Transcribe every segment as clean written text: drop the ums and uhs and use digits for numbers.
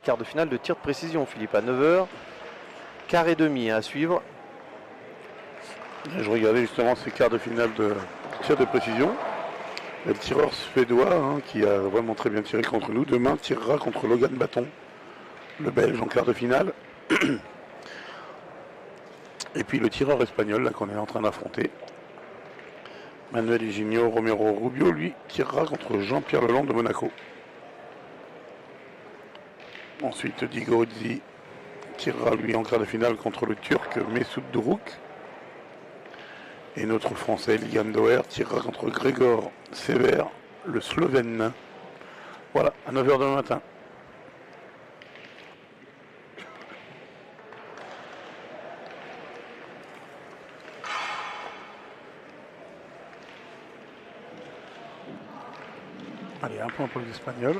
quart de finale de tir de précision, Philippe, à 9h. Quart et demi à suivre. Je regardais justement ces quarts de finale de tir de précision. Le tireur suédois, qui a vraiment très bien tiré contre nous, demain tirera contre Logan Bâton, le Belge, en quart de finale. Et puis le tireur espagnol là, qu'on est en train d'affronter, Manuel Higinio Romero Rubio, lui tirera contre Jean-Pierre Leland de Monaco. Ensuite, Digorzi tirera lui en quart de finale contre le Turc Mesut Duruk. Et notre Français, Ligan Doer, tirera contre Grégor Sever, le Slovène. Voilà, à 9h demain matin. Allez, un point pour les Espagnols.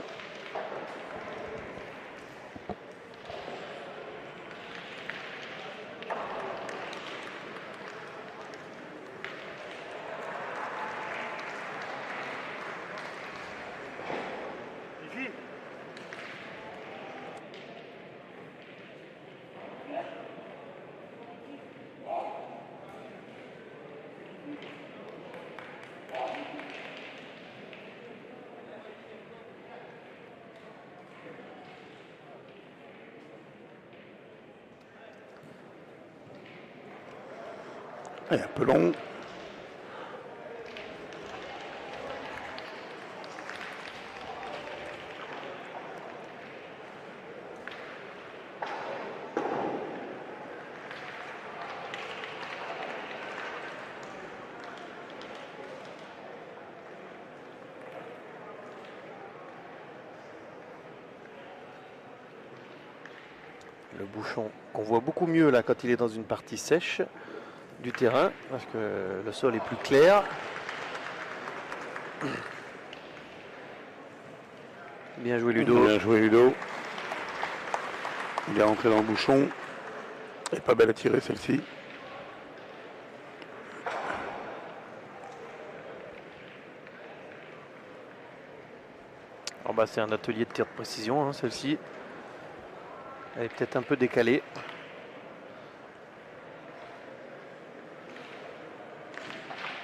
Et un peu long. Le bouchon qu'on voit beaucoup mieux là quand il est dans une partie sèche du terrain parce que le sol est plus clair. Bien joué Ludo. Bien joué Ludo. Il est rentré dans le bouchon. Elle est pas belle à tirer celle-ci. Alors bah, c'est un atelier de tir de précision celle-ci. Elle est peut-être un peu décalée.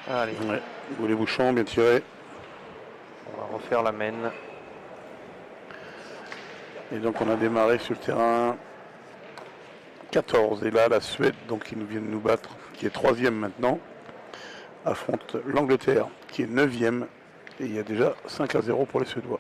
Allez. Ouais, les bouchons, bien tiré. On va refaire la mène. Et donc on a démarré sur le terrain 14. Et là, la Suède, donc qui nous vient de nous battre, qui est 3e maintenant, affronte l'Angleterre, qui est 9e. Et il y a déjà 5-0 pour les Suédois.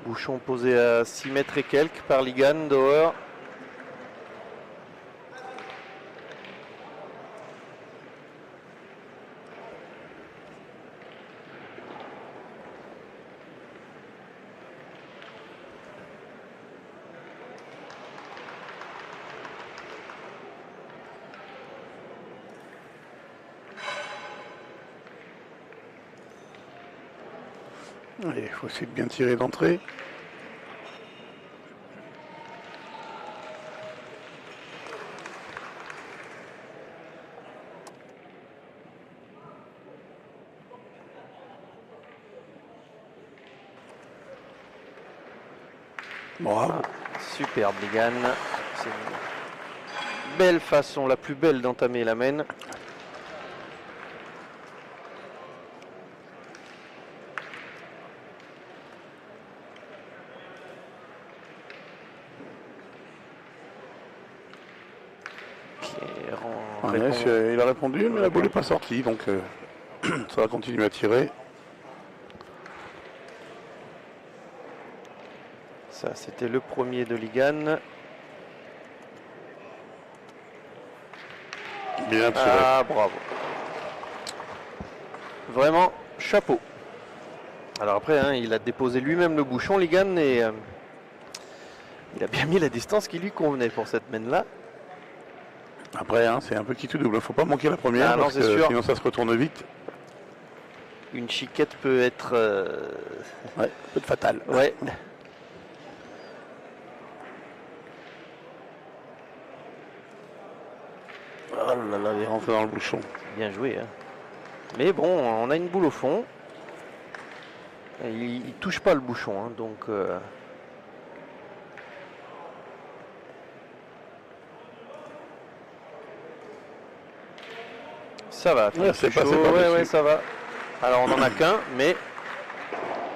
Bouchon posé à 6 mètres et quelques par Ligan Doer. Il faut essayer de bien tirer d'entrée. Bravo. Superbe Ligan. C'est une belle façon, la plus belle d'entamer la mène. Il a répondu, mais la balle n'est pas sortie, donc ça va continuer à tirer. Ça, c'était le premier de Ligan. Bien tiré. Ah, bravo. Vraiment, chapeau. Alors après, il a déposé lui-même le bouchon, Ligan, et il a bien mis la distance qui lui convenait pour cette mène-là. Après, c'est un peu qui tout double. Il ne faut pas manquer la première, parce que sinon ça se retourne vite. une chiquette peut être... Ouais, peut être fatal. Ouais. Oh là là, il est rentré dans le bouchon. Bien joué. Hein. Mais bon, on a une boule au fond. Il touche pas le bouchon, hein, donc... Ça va, Ouais, c'est passé chaud. par-dessus. Ouais, ça va. Alors on n'en a qu'un, mais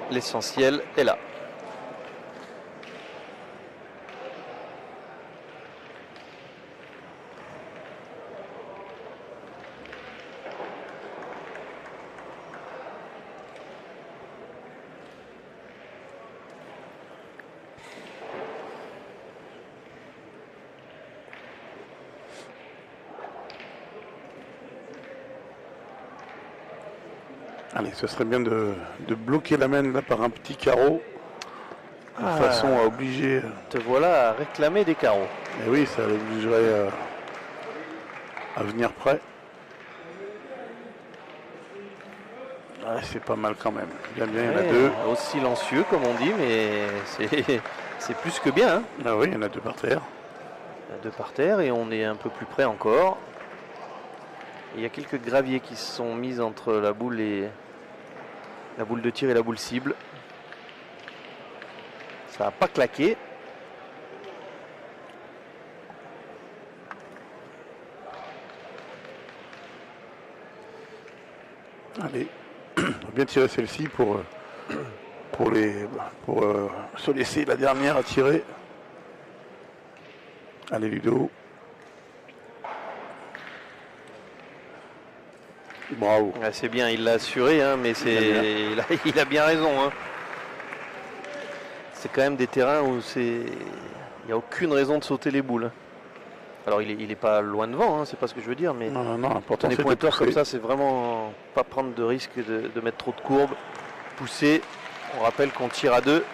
l'essentiel est là. Allez, ce serait bien de bloquer la main là par un petit carreau. De façon à obliger. Te voilà à réclamer des carreaux. Mais oui, ça l'obligerait à venir près. Ouais, c'est pas mal quand même. Bien, il y en a deux. Aussi silencieux comme on dit, mais c'est plus que bien. Hein. Ah oui, il y en a deux par terre. Il y en a deux par terre et on est un peu plus près encore. Il y a quelques graviers qui se sont mis entre la boule de tir et la boule cible. Ça n'a pas claqué. Allez, on va bien tirer celle-ci pour se laisser la dernière à tirer. Allez Ludo. Bravo. Ouais, c'est bien, il l'a assuré, hein, mais il a bien raison. Hein. C'est quand même des terrains où il n'y a aucune raison de sauter les boules. Alors il est pas loin devant, hein, c'est pas ce que je veux dire, mais Non, important les c'est de pointeurs pousser. comme ça, c'est vraiment pas prendre de risque de mettre trop de courbes. Pousser, on rappelle qu'on tire à deux.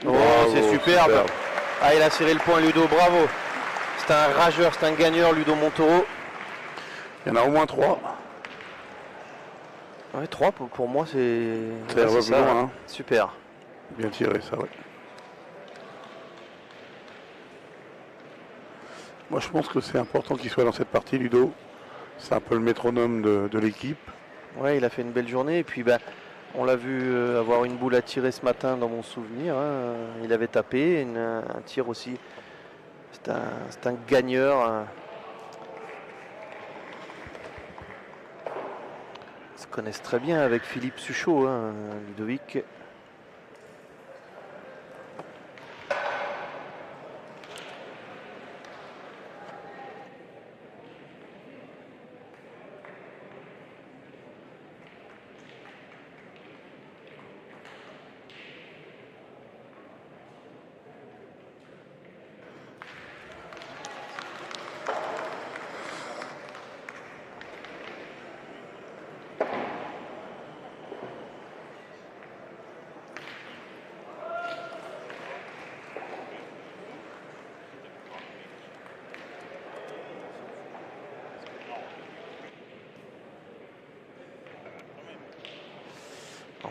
Oh, c'est superbe. Ah, il a serré le point, Ludo, bravo. C'est un rageur, c'est un gagneur, Ludo Montoro. Il y en a au moins trois. Ouais, 3 pour moi, c'est Ça. Hein. Super. Bien tiré, ça, ouais. Moi, je pense que c'est important qu'il soit dans cette partie, Ludo. C'est un peu le métronome de l'équipe. Ouais, il a fait une belle journée. Et puis, on l'a vu avoir une boule à tirer ce matin dans mon souvenir. Hein. Il avait tapé un tir aussi. C'est un gagneur. Hein. Ils se connaissent très bien avec Philippe Suchot, hein, Ludovic.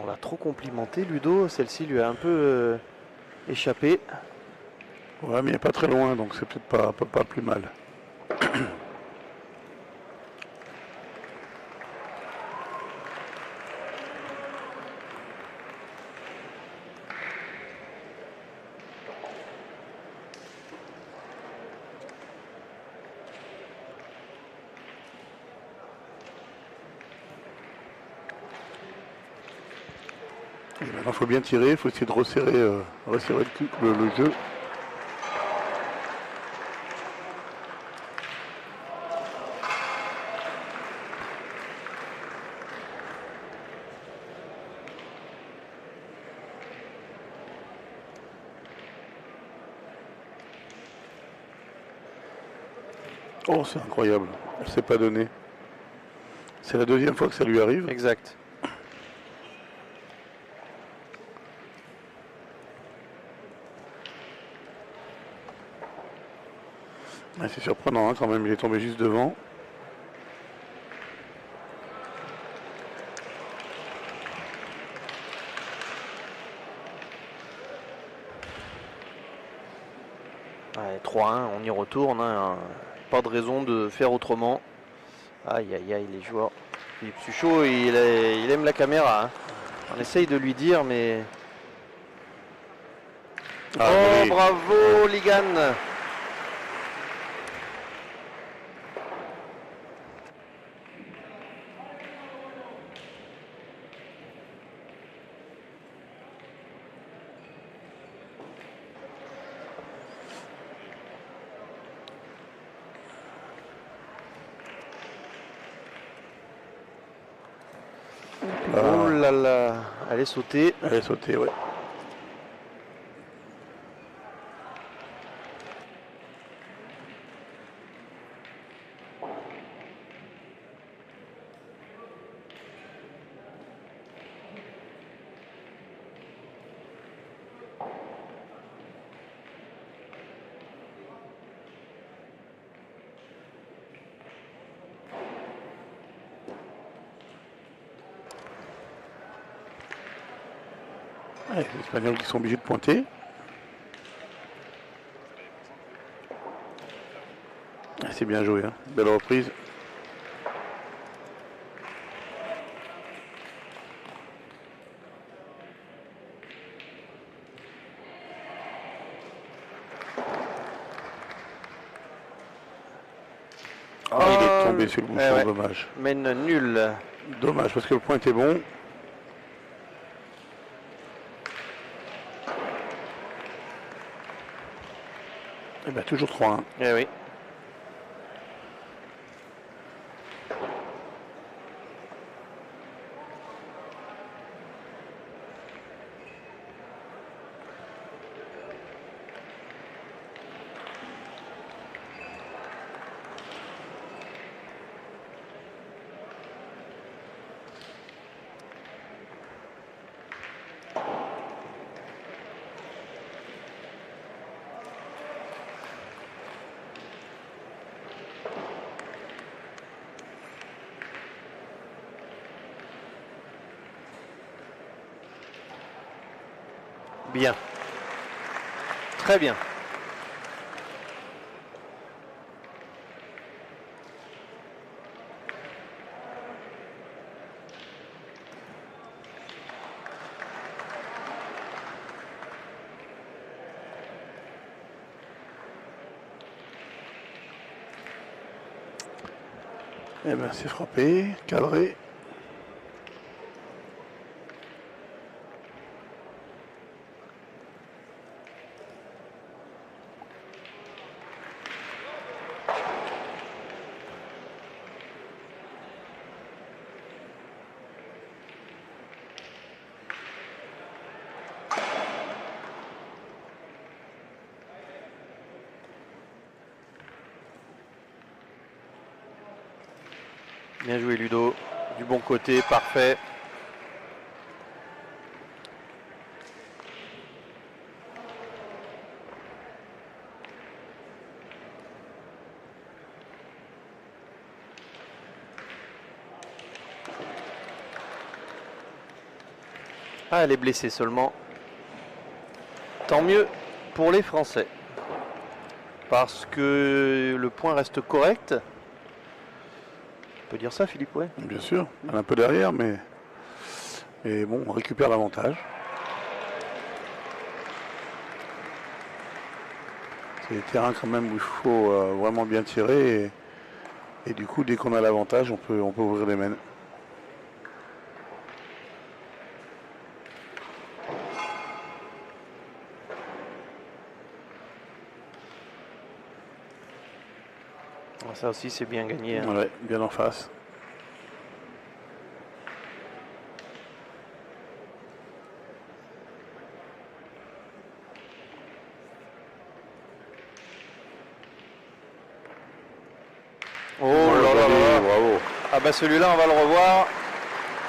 On l'a trop complimenté, Ludo. Celle-ci lui a un peu échappé. Ouais, mais il n'est pas très loin, donc c'est peut-être pas plus mal. Et maintenant, il faut bien tirer, il faut essayer de resserrer le jeu. Oh, c'est incroyable, on ne s'est pas donné. C'est la deuxième fois que ça lui arrive. Exact. C'est surprenant hein, quand même, il est tombé juste devant. Ouais, 3-1, on y retourne. Hein. Pas de raison de faire autrement. Aïe aïe aïe, les joueurs. Philippe Suchot, il aime la caméra. Hein. On essaye de lui dire, mais... Ah, oh, oui. bravo, Ligan. Oh là là, elle est sautée. Elle est sautée, ouais. Ouais, les Espagnols qui sont obligés de pointer. C'est bien joué, hein. Belle reprise. Oh, il est tombé sur le bouchon, ouais. dommage. Mène nul. Dommage parce que le point était bon. Et bien toujours 3-1. Eh oui. Bien. Très bien. Eh bien c'est frappé, cadré. Bien joué Ludo. Du bon côté, parfait. Ah, elle est blessée seulement. Tant mieux pour les Français. Parce que le point reste correct. On peut dire ça, Philippe, ouais. Bien sûr, elle est un peu derrière, mais bon, on récupère l'avantage. C'est des terrains quand même où il faut vraiment bien tirer. Et du coup, dès qu'on a l'avantage, on peut ouvrir les mains. Ça aussi, c'est bien gagné. Hein. Ouais, bien en face. Oh là là là, bravo. Ah bah celui-là, on va le revoir.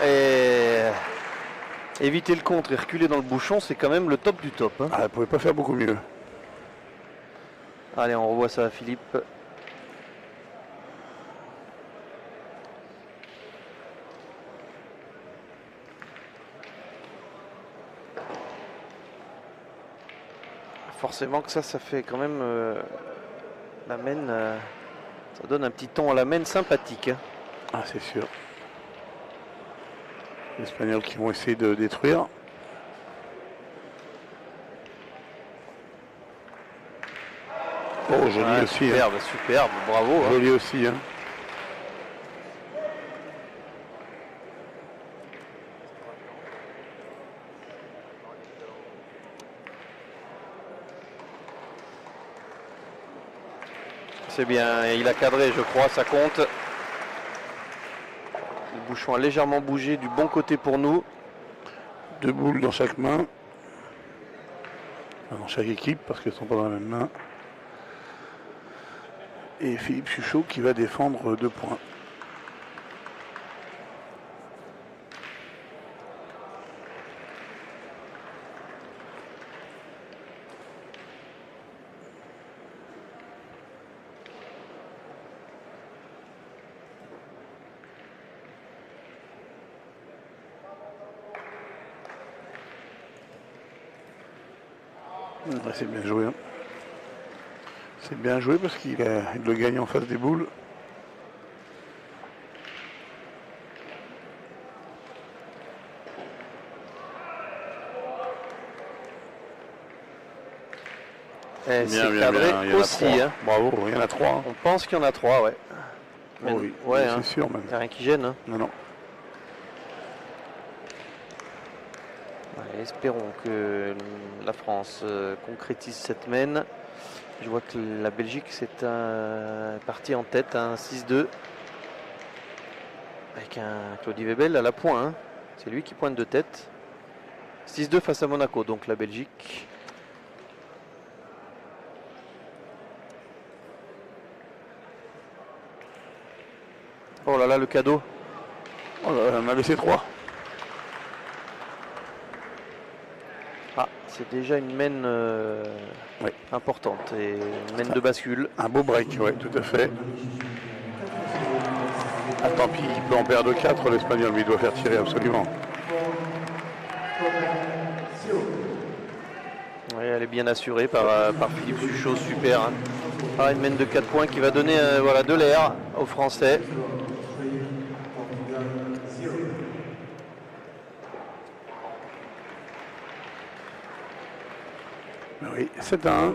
Et éviter le contre et reculer dans le bouchon, c'est quand même le top du top. Hein. Ah, elle pouvait pas faire beaucoup mieux. Allez, on revoit ça à Philippe. Forcément que ça fait quand même la mène. Ça donne un petit ton à la mène sympathique. Hein. Ah, c'est sûr. Les Espagnols qui vont essayer de détruire. Oh, joli aussi. Superbe, hein. Superbe, bravo. Joli aussi. Hein. C'est bien, il a cadré, je crois, ça compte. Le bouchon a légèrement bougé du bon côté pour nous. 2 boules dans chaque main. Enfin, dans chaque équipe, parce qu'elles ne sont pas dans la même main. Et Philippe Chuchot qui va défendre 2 points. Ouais, c'est bien joué. Hein. C'est bien joué parce qu'il le gagne en face des boules. C'est cadré aussi. Hein. Bravo, il y en a 3. Hein. On pense qu'il y en a 3, ouais. Mais, oui, ouais, c'est hein. sûr même. Il n'y a rien qui gêne. Hein. Non, non. Ouais, espérons que la France concrétise cette mène. Je vois que la Belgique c'est parti en tête, un 6-2. Avec un Claudie Webel à la pointe. Hein. C'est lui qui pointe de tête. 6-2 face à Monaco, donc la Belgique. Oh là là, le cadeau. Oh là, on a laissé 3. Ah, c'est déjà une mène oui. importante et une mène de bascule. Un beau break, oui, tout à fait. Ah, tant pis, il peut en perdre 4, l'Espagnol, mais il doit faire tirer absolument. Oui, elle est bien assurée par Philippe Chuchot, super. Hein. Ah, une mène de 4 points qui va donner voilà, de l'air aux Français. Oui, 7-1.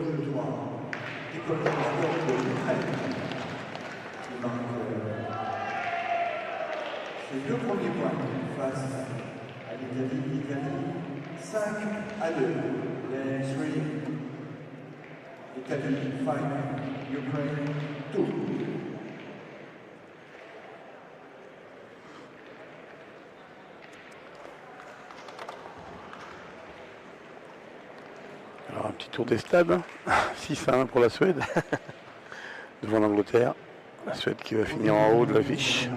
Les 2 premiers points face à l'Italie, 5-2. Les 3, Italy 5, Ukraine 2. Alors un petit tour des stades. 6-1 pour la Suède. Devant l'Angleterre. La Suède qui va finir en haut de l'affiche.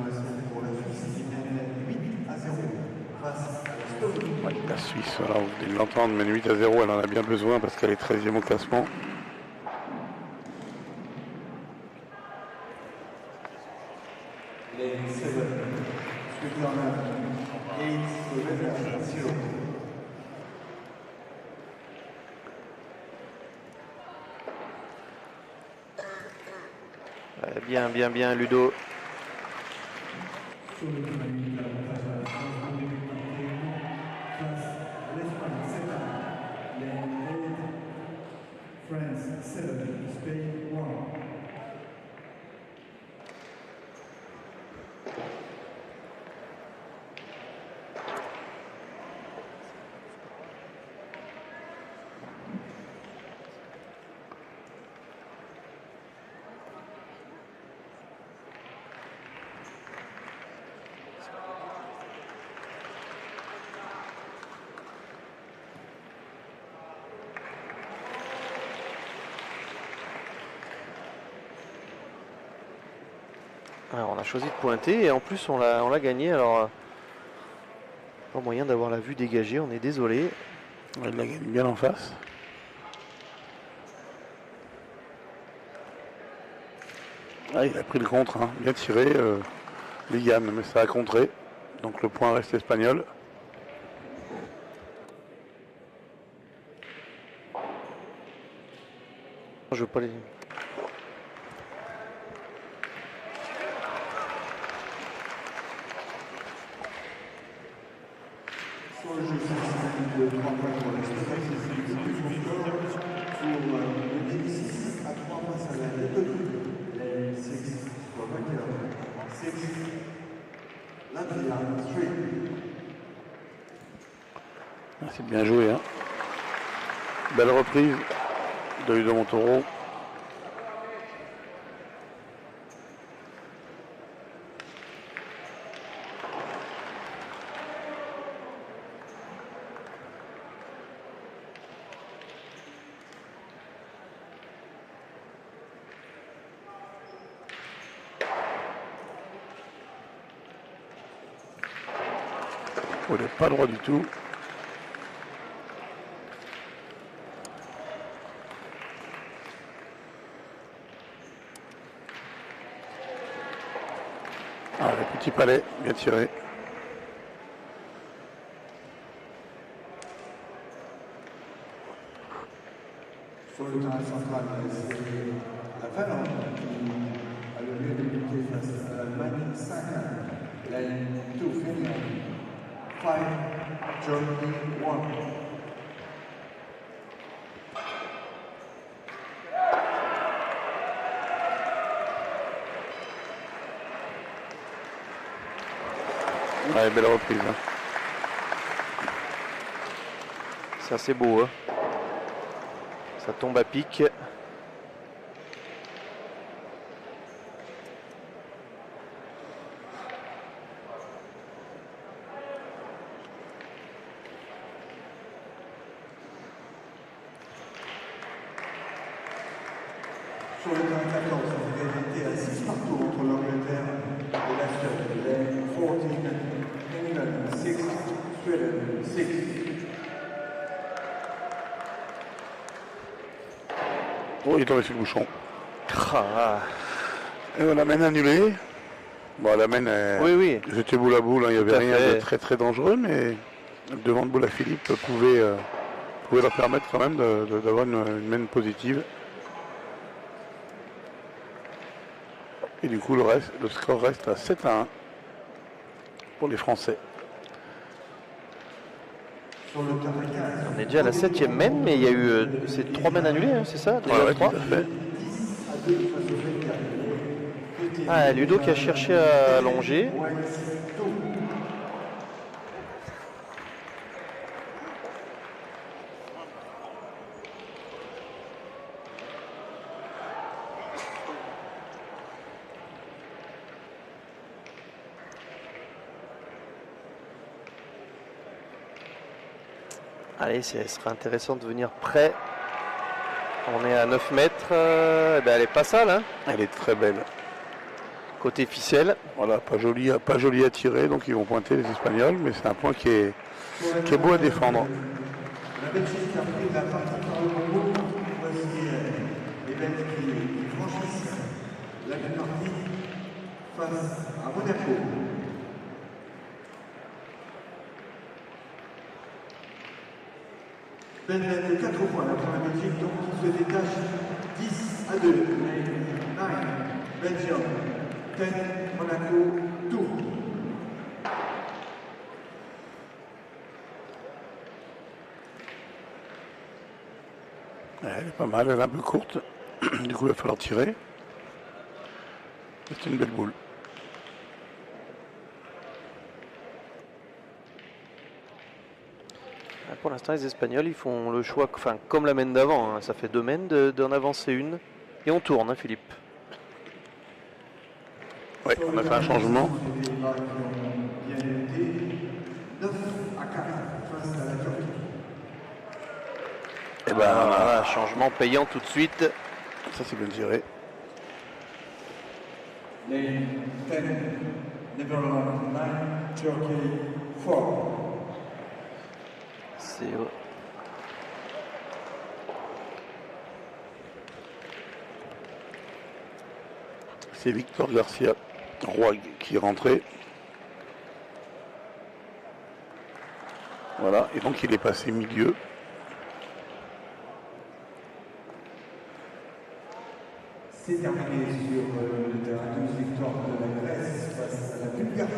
Ouais, la Suisse, voilà, vous venez de l'entendre, mène 8-0, elle en a bien besoin parce qu'elle est 13e au classement. Bien, Ludo. Alors, on a choisi de pointer et en plus on l'a gagné. Alors, pas moyen d'avoir la vue dégagée, on est désolé. Il la gagne bien en face. Ah, il a pris le contre, hein. Bien tiré, Ligan, mais ça a contré. Donc le point reste espagnol. Je veux pas les... Sur le jeu, c'est de 3 points pour l'Espagne, c'est le plus bon score pour le D6 à 3 face à la Lettonie. Les 6 pour vainqueur. 6, Latvia, 3. C'est bien joué, hein. Belle reprise de Udo Montoro. Oh, il n'est pas droit du tout. Ah, le petit palais, bien tiré. Sur le terrain central, c'est la Finlande qui a le mieux débuté face à l'Allemagne 5-1. Lane 2, Finlande. 5, Germany 1. Ouais, belle reprise. Hein. C'est assez beau, hein. Ça tombe à pic. Sur le terrain 14, c'est égalité à 6 partout entre l'Angleterre et la Suède. Lane 14, England 6, Sweden 6. Oh, il est tombé sur le bouchon. Ah, Et on l'amène annulé. Bon, on l'amène. oui, oui. C'était boule à boule, hein. Il n'y Tout avait à rien fait. de très très dangereux, mais devant de boule à Philippe pouvait leur permettre quand même d'avoir une main positive. Et du coup, le score reste à 7-1 pour les Français. Sur le terrain 15, On est déjà à la 7e main, mais il y a eu ces 3 mains annulées, hein, c'est ça? Déjà Ouais, 3. tout à fait. 10 à 2 face au Belgique. Ah, Ludo qui a cherché à allonger. Allez, ce serait intéressant de venir près. On est à 9 mètres. Eh ben, elle est pas sale, hein. Elle est très belle. Côté ficelle. Voilà, pas joli à tirer, donc ils vont pointer les Espagnols, mais c'est un point qui est beau à défendre. La Belgique a pris la partie par le Congo. Voici les Belges qui franchissent la partie face à Monaco. Ben de 4 points pour la Belgique, donc qui se détache 10 à 2. 9, Belgium, 10, Monaco, Tours. Elle est pas mal, elle est un peu courte. Du coup, il va falloir tirer. C'est une belle boule. Pour l'instant, les Espagnols, ils font le choix, enfin, comme la main d'avant, hein. Ça fait 2 mains d'en avancer une. Et on tourne, hein, Philippe. Oui, on a fait un changement. Les débats qui ont bien été 9 à 4 face à la Turquie. Et ben, Voilà, changement payant tout de suite. ça c'est bien tiré. Lane 10, Netherlands 9, Turkey 4. C'est C'est Victor Garcia Roig qui est rentré. Voilà, et donc il est passé milieu. C'est terminé sur le terrain de victoire de la Grèce face à la Bulgarie.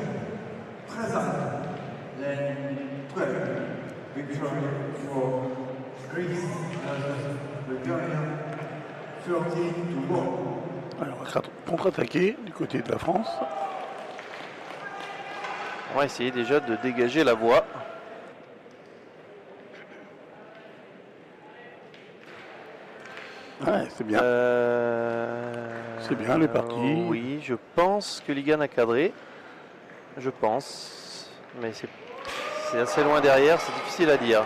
Présent, lane 12, victory for Greece versus Bulgaria, 13-1. Alors, on va contre-attaquer du côté de la France. On va essayer déjà de dégager la voie. Ouais, c'est bien. C'est bien, elle est partie. Oui, je pense que Ligan a cadré. Je pense. Mais c'est assez loin derrière, c'est difficile à dire.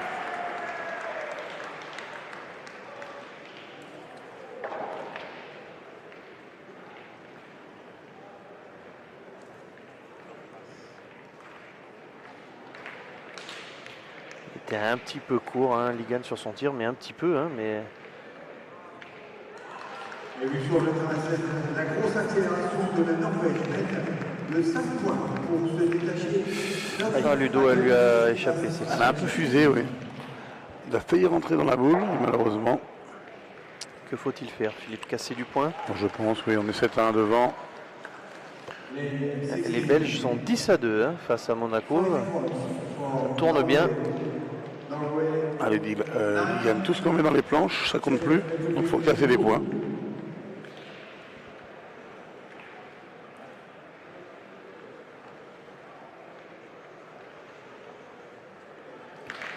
Il était un petit peu court, hein, Ligan sur son tir, mais un petit peu, hein, mais... Et puis sur le terrain, c'est la grosse accélération de la Norvège mène de 5 points pour se détacher. Ah, Ludo, elle lui a échappé. Elle a un peu fusé, oui. Il a failli rentrer dans la boule, malheureusement. Que faut-il faire, Philippe? Casser du point? Je pense, oui, on est 7-1 devant. Les Belges sont 10-2 hein, face à Monaco. Ça tourne bien. Allez, il gagne tout ce qu'on met dans les planches, ça compte plus. Donc il faut casser des points.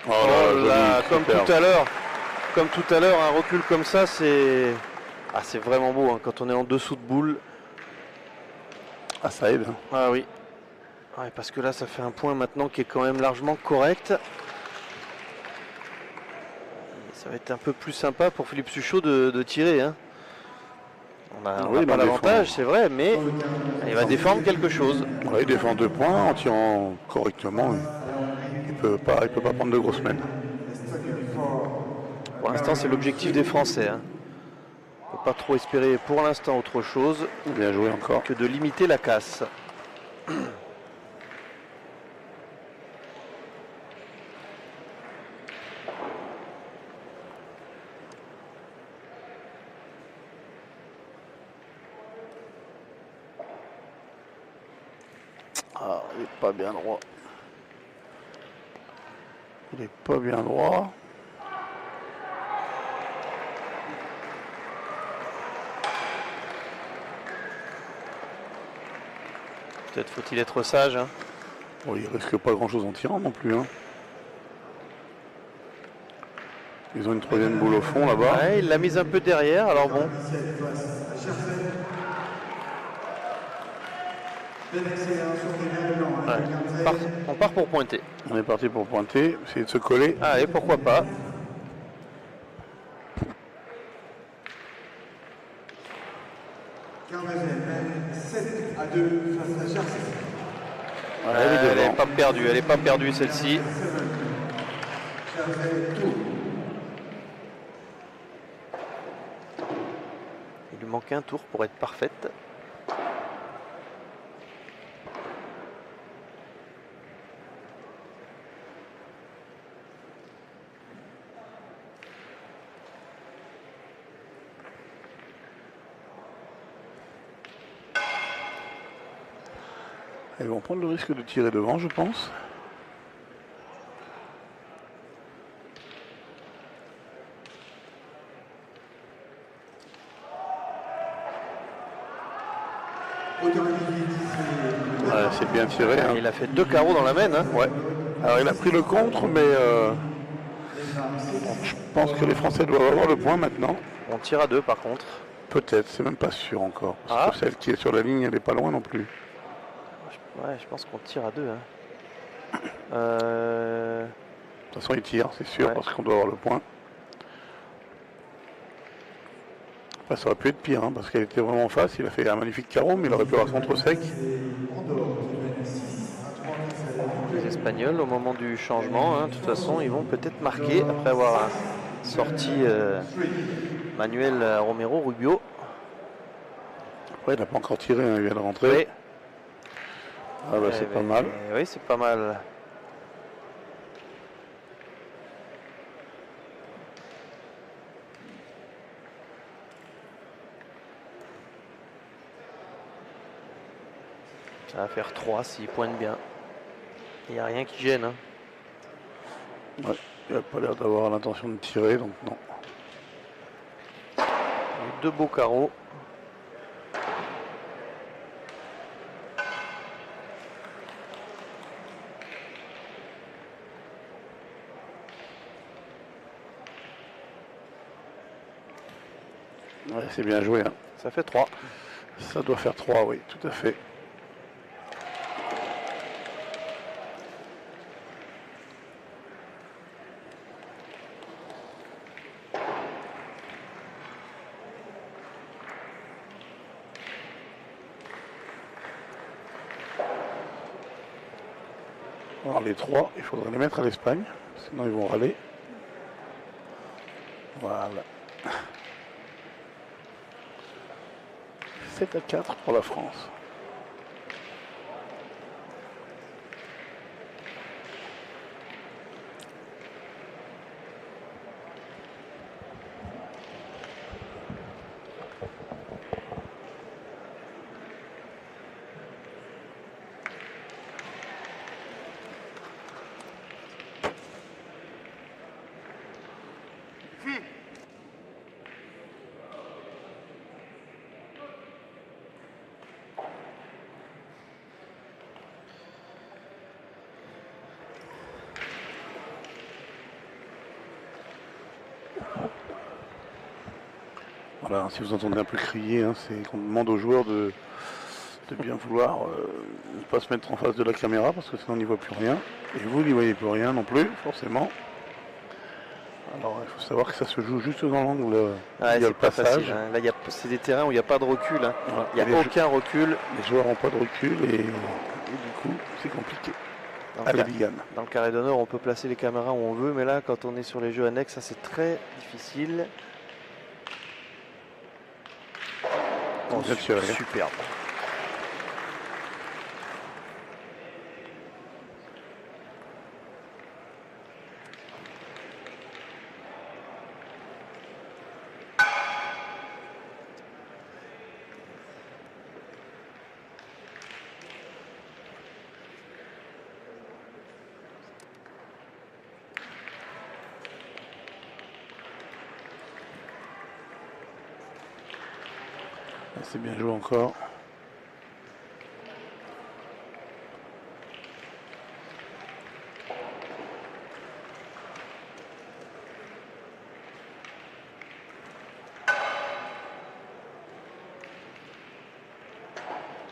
Oh là, joli, comme super. tout à l'heure, un recul comme ça, c'est vraiment beau hein, quand on est en dessous de boule. Ah, ça aide. Ah oui. Ouais, parce que là, ça fait un point maintenant qui est quand même largement correct. Ça va être un peu plus sympa pour Philippe Suchot de tirer. Hein. On Oui, n'a pas mais l'avantage, c'est vrai, mais il va défendre quelque chose. Ouais, il défend 2 points en tirant correctement. Il peut pas prendre de grosses semaines. Pour l'instant, c'est l'objectif des Français. Hein. On ne peut pas trop espérer pour l'instant autre chose Bien joué encore. que de limiter la casse. Ah, il n'est pas bien droit. Il n'est pas bien droit. Peut-être faut-il être sage. Hein. Bon, il risque pas grand chose en tirant non plus. Hein. Ils ont une troisième boule au fond là-bas. Ouais, il l'a mise un peu derrière, alors bon. Ouais. On part pour pointer. On est parti pour pointer, essayer de se coller. Allez, pourquoi pas. Elle n'est pas perdue celle-ci. Il lui manque un tour pour être parfaite. Ils vont prendre le risque de tirer devant, je pense. Ouais, c'est bien tiré. Hein. Il a fait 2 carreaux dans la main. Hein. Ouais. Alors il a pris le contre, mais je pense que les Français doivent avoir le point maintenant. On tire à 2 par contre. Peut-être, c'est même pas sûr encore. Parce que celle qui est sur la ligne, elle n'est pas loin non plus. Ouais, je pense qu'on tire à 2. Hein. De toute façon, il tire, c'est sûr, Ouais. parce qu'on doit avoir le point. Bah, ça aurait pu être pire, hein, parce qu'elle était vraiment en face. Il a fait un magnifique carreau, mais il aurait pu avoir contre sec. Les Espagnols, au moment du changement, hein, de toute façon, ils vont peut-être marquer après avoir sorti Manuel Romero Rubio. Après, il n'a pas encore tiré, hein, il vient de rentrer. Oui. Ah bah, c'est pas mal. Oui, c'est pas mal. Ça va faire 3 s'il pointe bien. Il n'y a rien qui gêne. Hein. Ouais, il n'a pas l'air d'avoir l'intention de tirer, donc non. Deux beaux carreaux. Ouais, c'est bien joué. Hein. Ça fait 3. Ça doit faire 3, oui, tout à fait. Alors les 3, il faudrait les mettre à l'Espagne, sinon ils vont râler. Voilà. 7-4 pour la France. Voilà, si vous entendez un peu crier, hein, c'est qu'on demande aux joueurs de bien vouloir ne pas se mettre en face de la caméra parce que sinon on n'y voit plus rien. Et vous n'y voyez plus rien non plus, forcément. Alors il faut savoir que ça se joue juste dans l'angle où il y a le passage. Facile, hein. Là, c'est des terrains où il n'y a pas de recul. Hein. Voilà. Il n'y a aucun recul. Les joueurs n'ont pas de recul et du coup c'est compliqué. Allez, Vigan. Dans le carré d'honneur, on peut placer les caméras où on veut, mais là, quand on est sur les jeux annexes, ça c'est très difficile. Oh, superbe. C'est bien joué encore.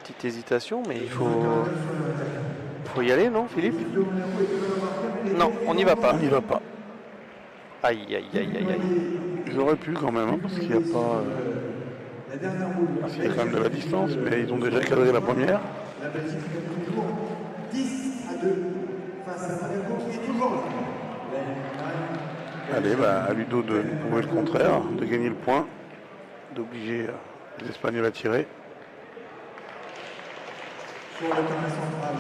Petite hésitation, mais il faut y aller, non, Philippe? Non, on n'y va pas. On n'y va pas. Aïe, aïe, aïe, aïe, aïe. Ils auraient pu quand même, hein, parce qu'il n'y a pas... il y a quand même de la distance, mais ils ont déjà cadré la première. La Belgique fait toujours 10-2 face à Monaco qui est toujours là. Allez, à Ludo de prouver le contraire, de gagner le point, d'obliger les Espagnols à tirer. Sur le carré central,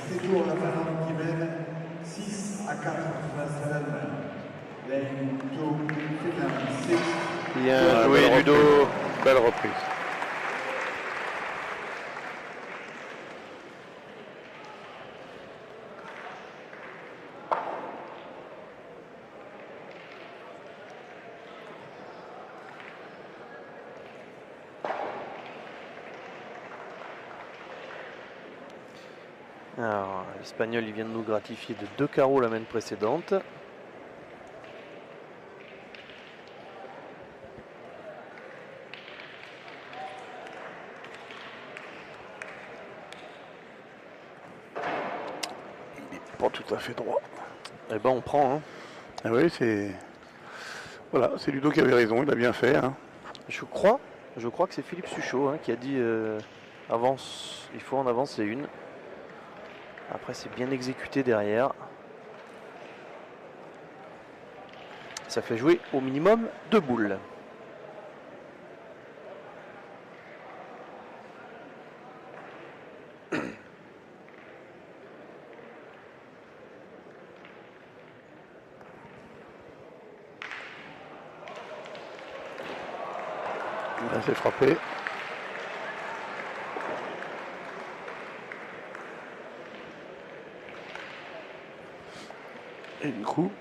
c'est toujours la Finlande qui mène 6-4 face à l'Allemagne. Bien joué, Ludo. Belle reprise. Alors, l'Espagnol, il vient de nous gratifier de 2 carreaux la main précédente. Pas tout à fait droit. Eh ben on prend. Hein. Ah oui, c'est... Voilà, c'est Ludo qui avait raison, il a bien fait. Hein. Je crois que c'est Philippe Suchot hein, qui a dit avance, il faut en avancer une. Après c'est bien exécuté derrière. Ça fait jouer au minimum 2 boules. Là, c'est frappé. Et du coup,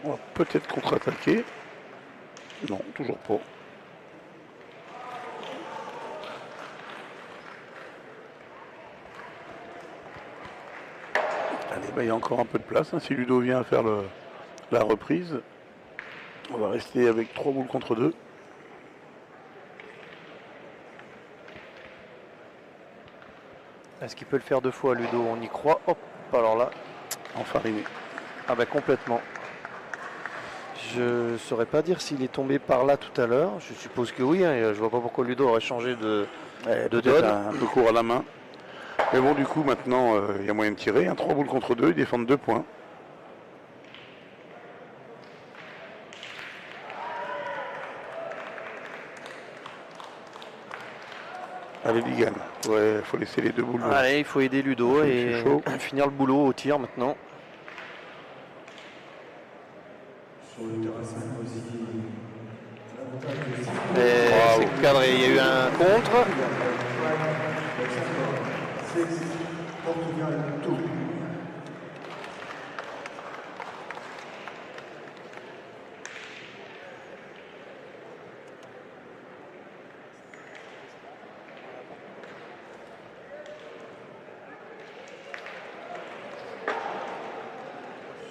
on va peut-être contre-attaquer. Non, toujours pas. Allez, bah, il y a encore un peu de place. Hein. Si Ludo vient à faire la reprise, on va rester avec 3 boules contre 2. Est-ce qu'il peut le faire 2 fois Ludo? On y croit. Hop, alors là. Enfariné. Ah bah complètement. Je saurais pas dire s'il est tombé par là tout à l'heure. Je suppose que oui. Hein, et je vois pas pourquoi Ludo aurait changé de donne. Un peu court à la main. Mais bon, du coup, maintenant, il y a moyen de tirer. 3 boules contre 2, ils défendent 2 points. Allez, Ligan. Ouais, il faut laisser les 2 boules. Allez, il faut aider Ludo et finir le boulot au tir maintenant. C'est cadré, il y a eu un contre.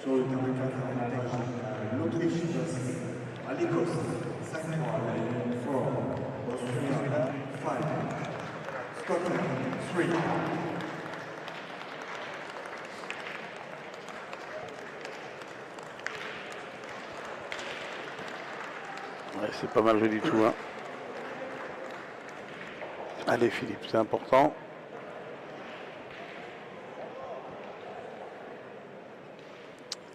Sur le terrain 4, l'Autriche à l'Écosse, 5-3, 4, Australia 5, Scotland 3. Ouais, c'est pas mal joué du tout. Hein. Allez Philippe, c'est important.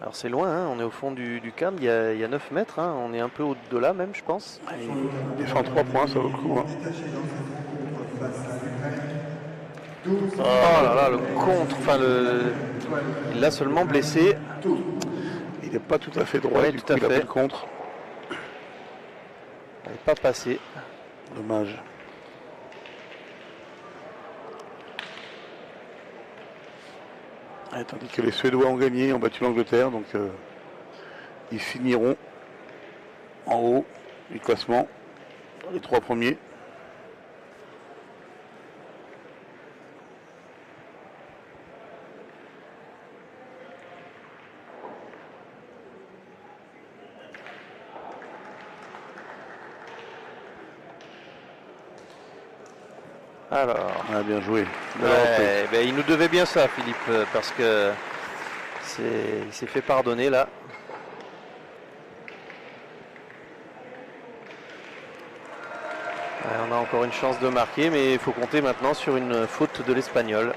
Alors c'est loin, hein, on est au fond du cadre, il y a 9 mètres, hein, on est un peu au-delà même je pense. Allez, il défend 3 points, ça vaut le coup. Hein. Oh là là, le contre, enfin il l'a seulement blessé. Il n'est pas tout à fait droit, Ouais, du tout coup à il a fait. fait le contre. Il n'est pas passé. Dommage. Tandis que les Suédois ont gagné, ont battu l'Angleterre, donc ils finiront en haut du classement, les 3 premiers. Alors, Ah, bien joué. ouais, ben, il nous devait bien ça Philippe, parce que il s'est fait pardonner là. Ouais, on a encore une chance de marquer, mais il faut compter maintenant sur une faute de l'Espagnol.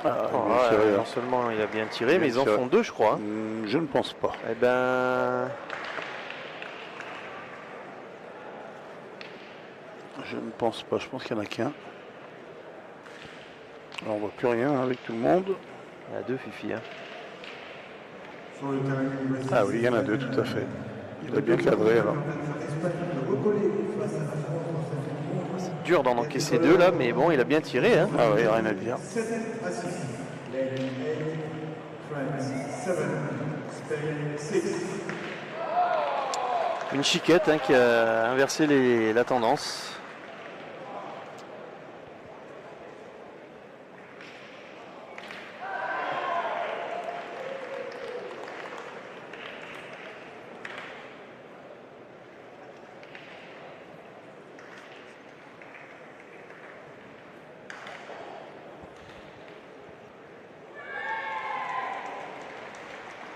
Ah, Oh, bien ouais, tiré, non hein. seulement il a bien tiré, mais Bien ils en tiré. font 2 je crois. Hein. Je ne pense pas. Eh ben, Je ne pense pas. Je pense qu'il n'y en a qu'un. Alors, on voit plus rien avec tout le monde. il y a 2 Fifi. Hein. Sur le terrain Ah oui, il y en a 2, tout à fait. Il a bien cadré alors. C'est dur d'en encaisser 2 là, mais bon, il a bien tiré. Hein. Ah oui, rien à dire. 7 à 6. Lane 8, France 7, Spain 6. Une chiquette hein, qui a inversé la tendance.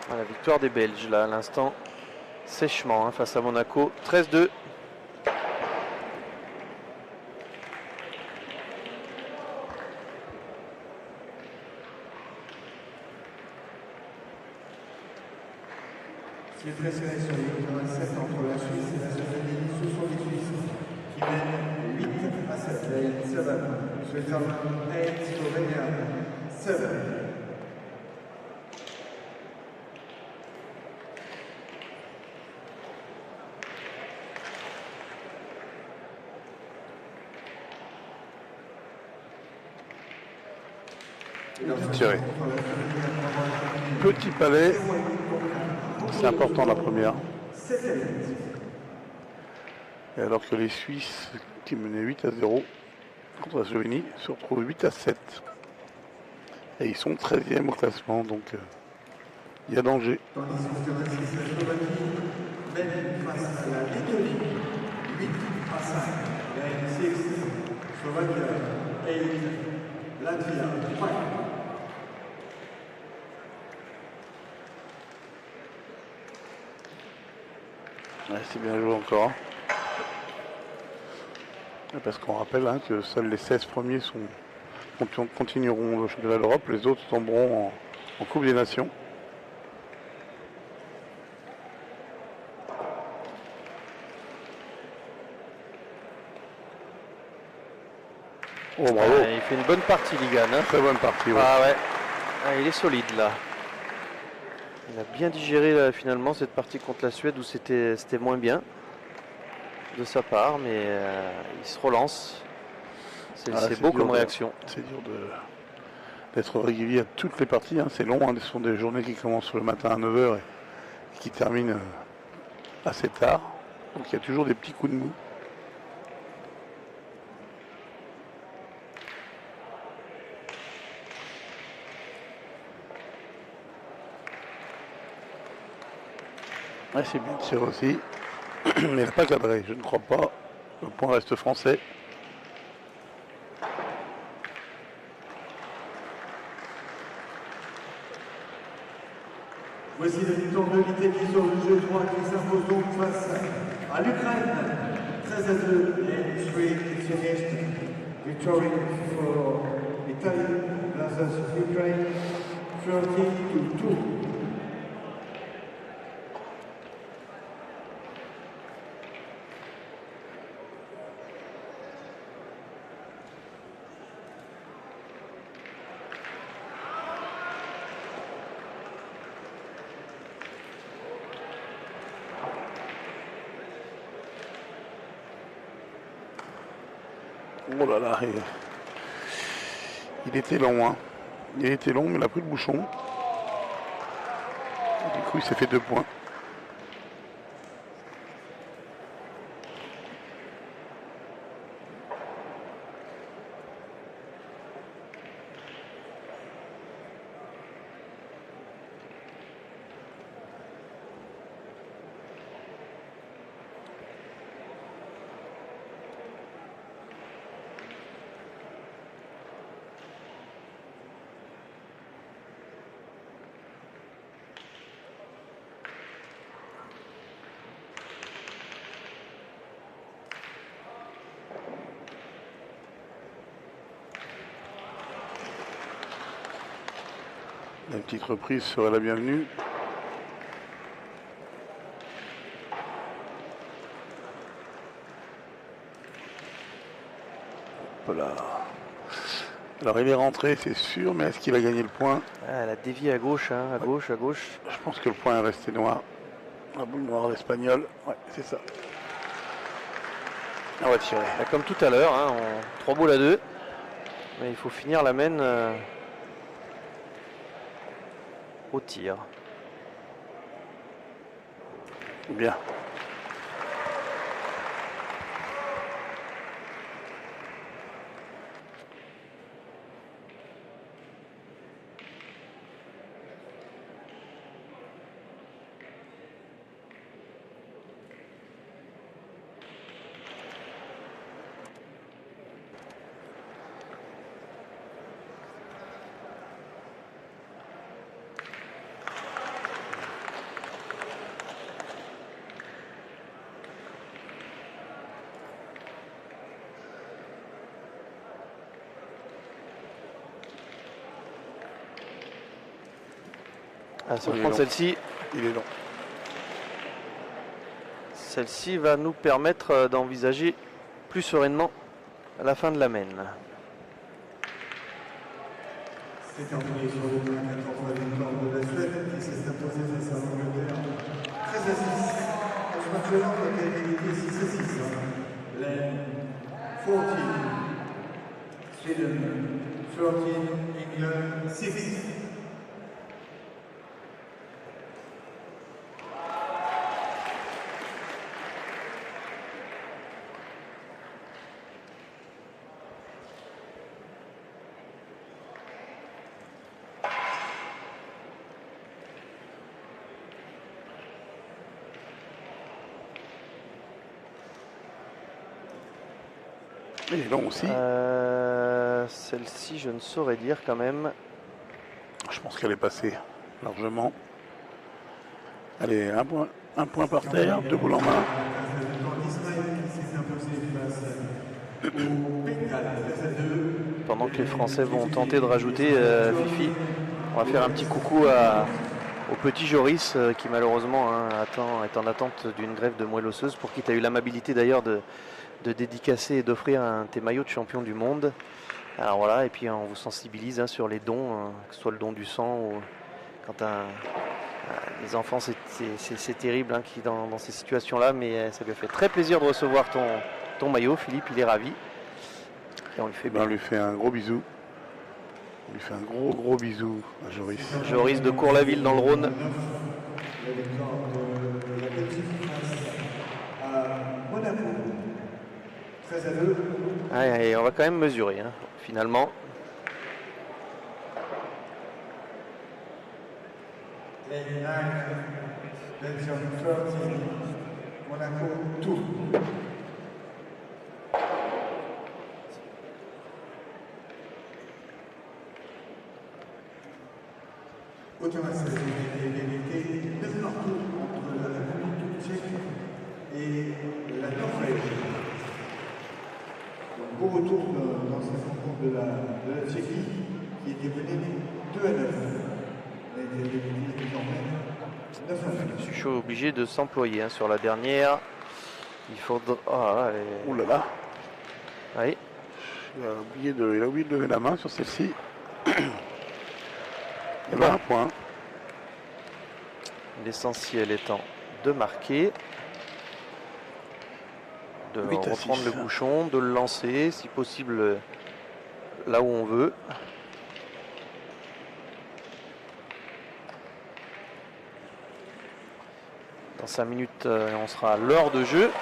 La victoire des Belges là à l'instant, sèchement hein, face à Monaco, 13-2. C'est très serré sur les 87 entre la Suisse et la Slovénie. Ce sont les Suisses qui mènent 8-7. Lane 7. Switzerland 8, Slovenia 7. Tiré. Petit palais. C'est important la première. Et alors que les Suisses, qui menaient 8-0 contre la Slovénie, se retrouvent 8-7. Et ils sont 13e au classement, donc il y a danger. Tandis que la Slovaquie mène face à la Lettonie 8-5. Lane 6, Slovakia 8, Latvia 5. Ouais, c'est bien joué encore. Parce qu'on rappelle hein, que seuls les 16 premiers continueront le championnat d'Europe, les autres tomberont en Coupe des Nations. Oh bravo. Il fait une bonne partie Ligan. Hein. Très bonne partie. Ouais. Ah ouais, il est solide là. Il a bien digéré là, finalement cette partie contre la Suède où c'était moins bien de sa part, mais il se relance. C'est beau comme réaction. C'est dur d'être régulier à toutes les parties. Hein. C'est long, hein. Ce sont des journées qui commencent le matin à 9h et qui terminent assez tard. Donc il y a toujours des petits coups de mou. Ouais, c'est bien tiré aussi. Mais il n'a pas cadré, je ne crois pas. Le point reste français. Voici le temps de l'Italie sur le jeu 3 qui s'impose donc face à l'Ukraine. 13-2 et 3 against victory for Italy versus Ukraine 30-2. Oh là là, il était long, hein. Il était long, mais il a pris le bouchon. Du coup, il s'est fait 2 points. La petite reprise serait la bienvenue. Voilà. Alors il est rentré, c'est sûr, mais est-ce qu'il va gagner le point? Elle a dévié à gauche, hein, à gauche, à gauche. Je pense que le point est resté noir. La boule noire d'Espagnol, ouais, c'est ça. On va tirer. Comme tout à l'heure, hein, 3 boules à 2. Mais il faut finir la main au tir. Bien. Ah, se Il est prendre long. celle-ci. Il est long. Celle-ci va nous permettre d'envisager plus sereinement la fin de la main. C'est terminé sur le 14e victoire de la Suède qui s'est imposé face à l'Angleterre 13-6. On se match-là, on a égalité 6-6. Lane 14, Sweden 13, England 6. Il est long aussi. Celle-ci, je ne saurais dire quand même. Je pense qu'elle est passée largement. Allez, un point par terre, 2 boules en main. Pendant que les Français vont tenter de rajouter, Fifi, on va faire un petit coucou au petit Joris qui malheureusement est en attente d'une greffe de moelle osseuse, pour qui tu as eu l'amabilité d'ailleurs de dédicacer et d'offrir un de tes maillots de champion du monde. Alors voilà, et puis on vous sensibilise sur les dons, que ce soit le don du sang ou quand les enfants, c'est terrible qui dans ces situations-là, mais ça lui a fait très plaisir de recevoir ton maillot, Philippe, il est ravi. Et on lui fait, On lui fait un gros bisou. On lui fait un gros bisou à Joris. Joris de Cours-la-Ville dans le Rhône. La victoire de la Belgique face à Monaco 13-2. Et on va quand même mesurer, finalement. Lane 9, Belgium 13, Monaco 2. Automatique d'égalité 9 partout entre la République tchèque et la Norvège. Un beau retour dans cette rencontre de la Tchéquie qui était menée 2-9. Elle a été égalisée désormais 9-9. Je suis chaud, obligé de s'employer sur la dernière. Il faudra. Ouh là là. Oui. Il a oublié de lever la main sur celle-ci. Il va un point. L'essentiel étant de marquer, de 8 à reprendre 6. le bouchon, de le lancer, si possible là où on veut. Dans 5 minutes, on sera à l'heure de jeu.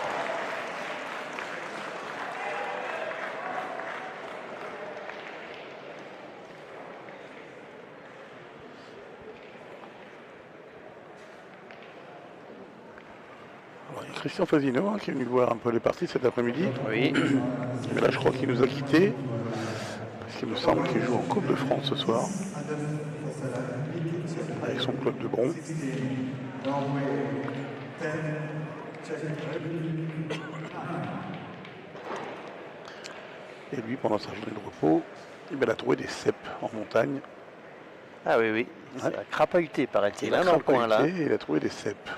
Alors, il y a Christian Fasino qui est venu voir un peu les parties cet après-midi. Oui. Mais là, je crois qu'il nous a quittés. Parce qu'il me semble qu'il joue en Coupe de France ce soir. Avec son club de Bron. Et lui, pendant sa journée de repos, il a trouvé des cèpes en montagne. Ah oui, oui. Ça a crapahuté, paraît-il, dans le coin là. Il a trouvé des cèpes.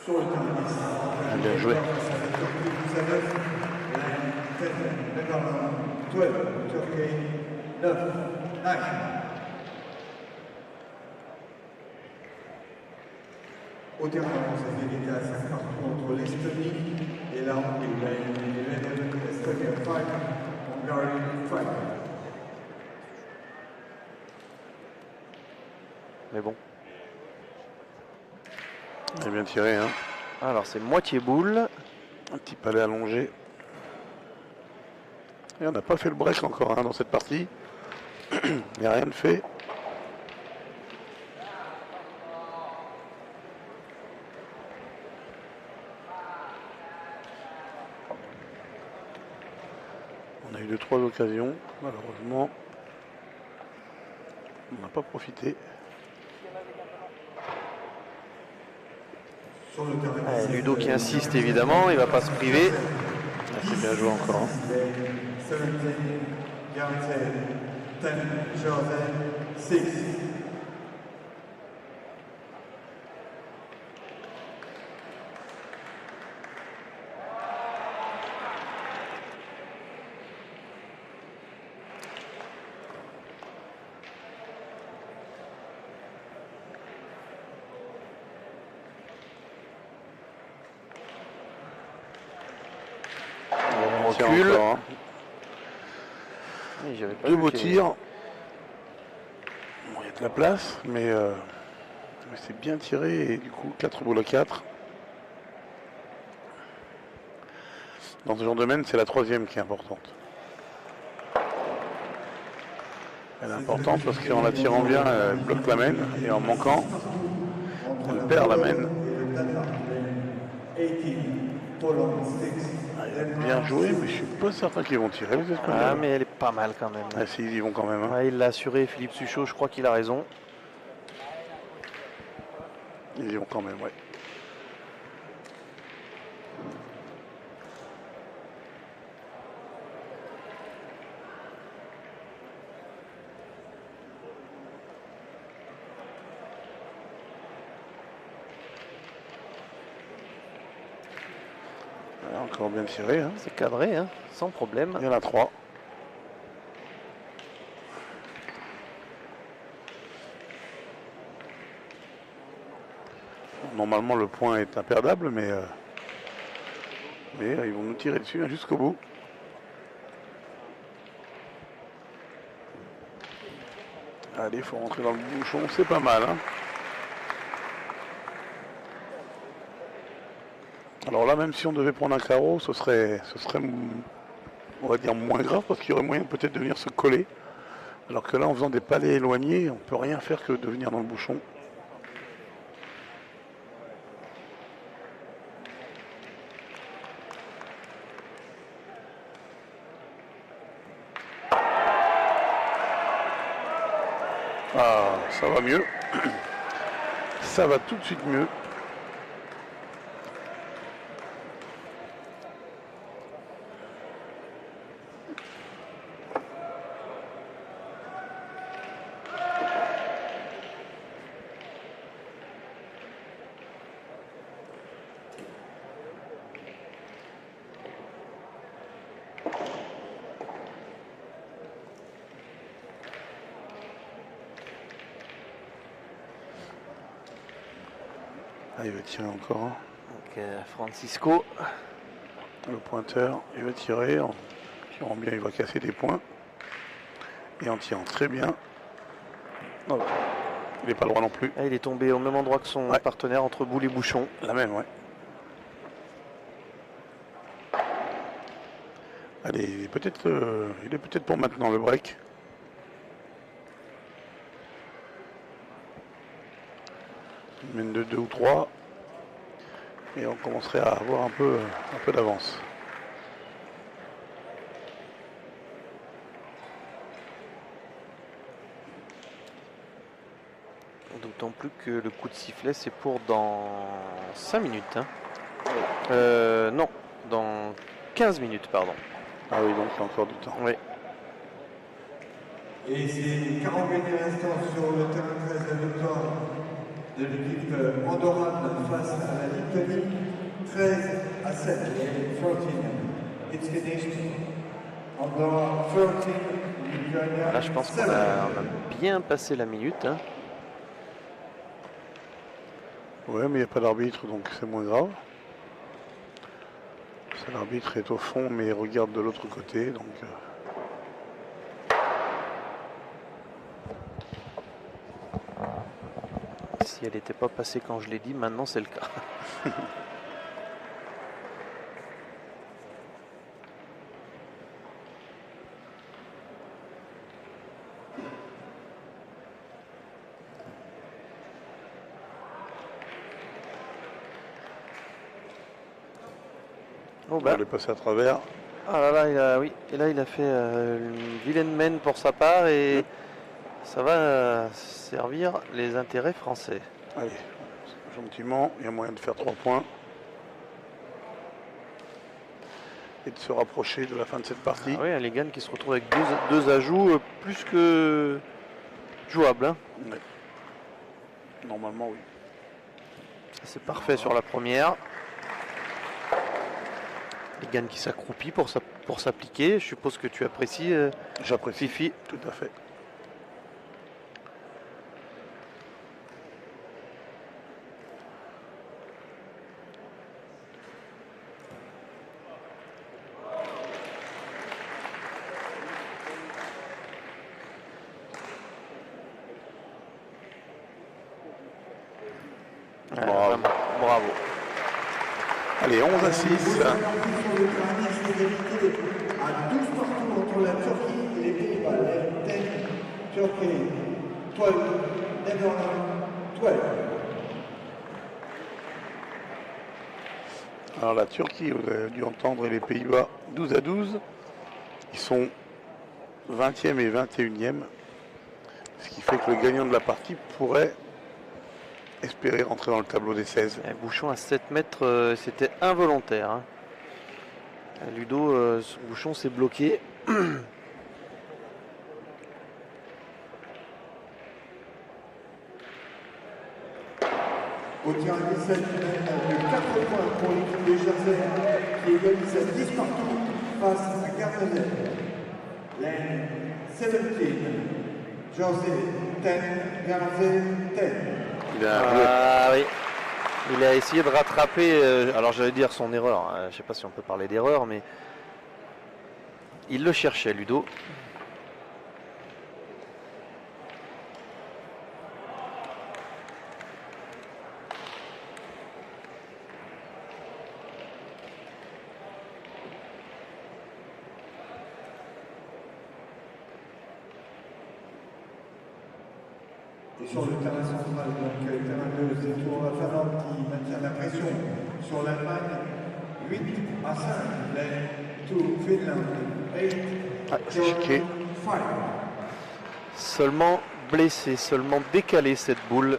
Sur le terrain, Bien joué. Au terrain, cette égalité à 5 partout entre l'Estonie et la Hongrie. Estonia 5, Hungary 5. Mais bon. Il a bien tiré, hein. Alors c'est moitié boule. Un petit palais allongé. Et on n'a pas fait le break encore dans cette partie. Il n'y a rien de fait. On a eu 2-3 occasions, malheureusement. On n'a pas profité. Sur le terrain. Ouais, Ludo qui insiste évidemment, il va pas se priver. Ah, c'est bien joué encore. Hein. 17, guaranteed. 10, chosen. 6. On Tiens, recule. encore, hein. Oui, j'avais pas Deux vu beaux qu'il y tirs. Bon, il y a de la place, mais c'est bien tiré. Et du coup, 4 boules à 4. Dans ce genre de domaine, c'est la troisième qui est importante. Elle est importante parce qu'en la tirant bien, elle bloque la main. Et en manquant, elle perd la main. Bien joué, mais je suis pas certain qu'ils vont tirer les Espagnols. Ah, mais elle est pas mal quand même. Ah si, ils y vont quand même. Hein. Ouais, il l'a assuré, Philippe Suchot, je crois qu'il a raison. Ils y vont quand même, ouais. Voilà, encore bien tiré. Hein. C'est cadré, hein, sans problème. Il y en a 3. Normalement, le point est imperdable, mais ils vont nous tirer dessus hein, jusqu'au bout. Allez, il faut rentrer dans le bouchon, c'est pas mal. Hein. Alors là, même si on devait prendre un carreau, ce serait, on va dire, moins grave, parce qu'il y aurait moyen peut-être de venir se coller. Alors que là, en faisant des palets éloignés, on peut rien faire que de venir dans le bouchon. Ah, ça va mieux. Ça va tout de suite mieux. Ah, il va tirer encore. Hein. Donc, Francisco. Le pointeur, il va tirer. En tirant bien, il va casser des points. Et en tirant très bien. Oh, il n'est pas droit non plus. Ah, il est tombé au même endroit que son partenaire entre boule et bouchon. La même, ouais. Allez, il est peut-être pour maintenant le break. Une mène de 2 ou 3. Et on commencerait à avoir un peu d'avance. D'autant plus que le coup de sifflet, c'est pour dans 5 minutes. Hein. Non, dans 15 minutes, pardon. Ah oui, donc il y a encore du temps. Oui. Et c'est 40 minutes restants sur le terrain 13 de victoire de l'équipe andorrane face à la Lituanie. 13 à 7. 14. It's finished. Andorra 13. Lituania. Là, je pense qu'on a bien passé la minute. Hein. Ouais, mais il n'y a pas d'arbitre, donc c'est moins grave. L'arbitre est au fond, mais il regarde de l'autre côté, donc... Si elle n'était pas passée quand je l'ai dit, maintenant c'est le cas. On va les passer à travers. Ah là là, oui. Et là, il a fait une vilaine mène pour sa part et ça va servir les intérêts français. Allez, gentiment, il y a moyen de faire 3 points. Et de se rapprocher de la fin de cette partie. Ah oui, Allegan qui se retrouve avec deux ajouts plus que jouables. Hein. Ouais. Normalement, oui. C'est parfait sur la première. Allegan qui s'accroupit pour s'appliquer. Je suppose que tu apprécies. J'apprécie. Fifi. Tout à fait. Ouais, vraiment, bravo. Allez, 11-6. À 12 partout entre la Turquie et les Pays-Bas. Les 10, Turkey, 12, Netherlands, 12. Alors la Turquie, vous avez dû entendre, et les Pays-Bas 12-12. Ils sont 20e et 21e. Ce qui fait que le gagnant de la partie pourrait espérer rentrer dans le tableau des 16. Et Bouchon à 7 mètres, c'était involontaire. Hein. Ludo, ce bouchon s'est bloqué. Au tir à 17, de 4 points pour l'équipe de Jersey qui égalise à 10 partout face à Guernesey. Lane 17, Jersey 10, Guernesey 10. Ah oui. Il a essayé de rattraper, alors j'allais dire son erreur, hein. Je ne sais pas si on peut parler d'erreur, mais il le cherchait, Ludo. Et sur le terrain central, donc terrain 2, c'est pour la Finlande qui maintient la pression sur l'Allemagne. 8 à 5, lane 2, Finland 8, c'est chiqué. 5. Seulement blessé, seulement décalé cette boule.